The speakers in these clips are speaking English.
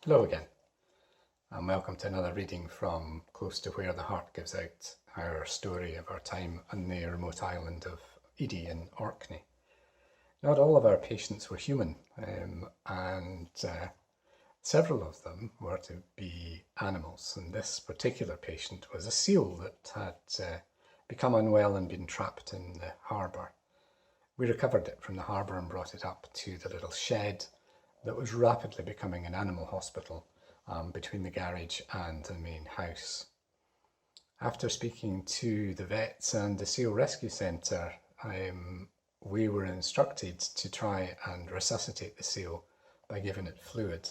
Hello again, and welcome to another reading from Close to Where the Heart Gives Out, our story of our time on the remote island of Edie in Orkney. Not all of our patients were human, and several of them were to be animals, and this particular patient was a seal that had become unwell and been trapped in the harbour. We recovered it from the harbour and brought it up to the little shed that was rapidly becoming an animal hospital between the garage and the main house. After speaking to the vets and the Seal Rescue Centre, we were instructed to try and resuscitate the seal by giving it fluid.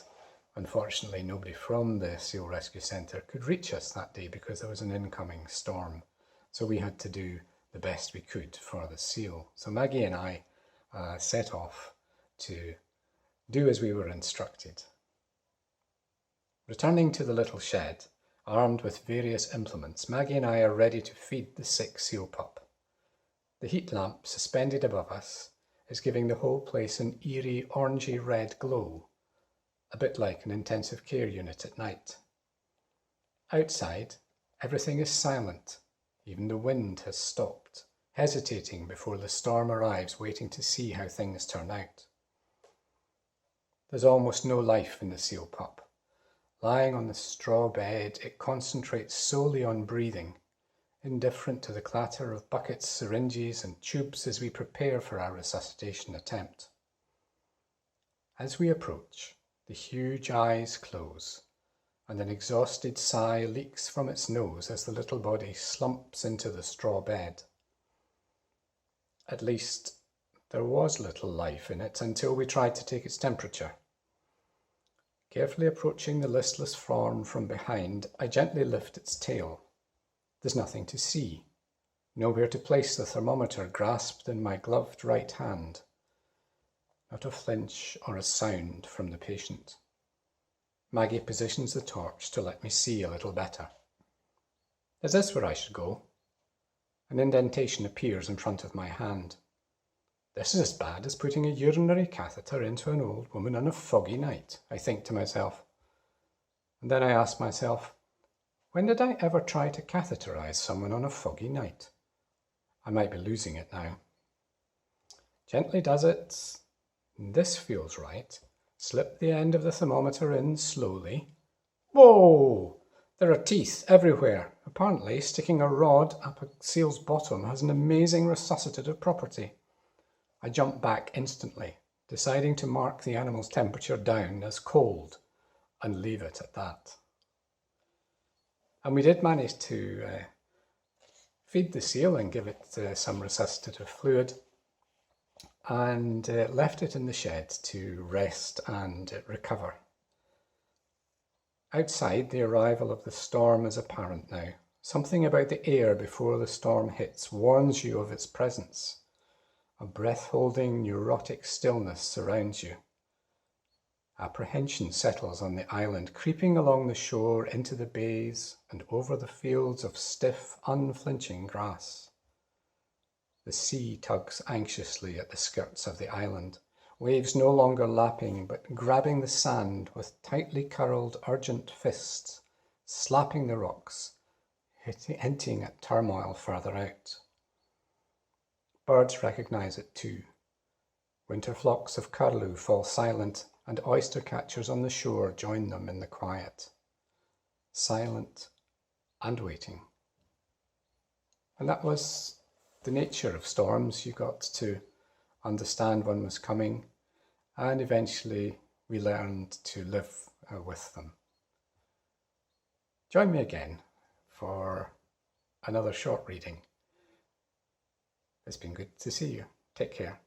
Unfortunately, nobody from the Seal Rescue Centre could reach us that day because there was an incoming storm. So we had to do the best we could for the seal. So Maggie and I set off to do as we were instructed. Returning to the little shed, armed with various implements, Maggie and I are ready to feed the sick seal pup. The heat lamp suspended above us is giving the whole place an eerie orangey red glow, a bit like an intensive care unit at night. Outside, everything is silent. Even the wind has stopped, hesitating before the storm arrives, waiting to see how things turn out. There's almost no life in the seal pup. Lying on the straw bed, it concentrates solely on breathing, indifferent to the clatter of buckets, syringes and tubes as we prepare for our resuscitation attempt. As we approach, the huge eyes close, and an exhausted sigh leaks from its nose as the little body slumps into the straw bed. At least, there was little life in it until we tried to take its temperature. Carefully approaching the listless form from behind, I gently lift its tail. There's nothing to see, nowhere to place the thermometer grasped in my gloved right hand. Not a flinch or a sound from the patient. Maggie positions the torch to let me see a little better. Is this where I should go? An indentation appears in front of my hand. This is as bad as putting a urinary catheter into an old woman on a foggy night, I think to myself. And then I ask myself, when did I ever try to catheterize someone on a foggy night? I might be losing it now. Gently does it. This feels right. Slip the end of the thermometer in slowly. Whoa! There are teeth everywhere. Apparently, sticking a rod up a seal's bottom has an amazing resuscitative property. I jump back instantly, deciding to mark the animal's temperature down as cold and leave it at that. And we did manage to feed the seal and give it some resuscitative fluid, and left it in the shed to rest and recover. Outside, the arrival of the storm is apparent now. Something about the air before the storm hits warns you of its presence. A breath-holding, neurotic stillness surrounds you. Apprehension settles on the island, creeping along the shore into the bays and over the fields of stiff, unflinching grass. The sea tugs anxiously at the skirts of the island, waves no longer lapping but grabbing the sand with tightly curled, urgent fists, slapping the rocks, hinting at turmoil further out. Birds recognize it too. Winter flocks of curlew fall silent, and oyster catchers on the shore join them in the quiet. Silent and waiting. And that was the nature of storms. You got to understand one was coming, and eventually we learned to live with them. Join me again for another short reading. It's been good to see you. Take care.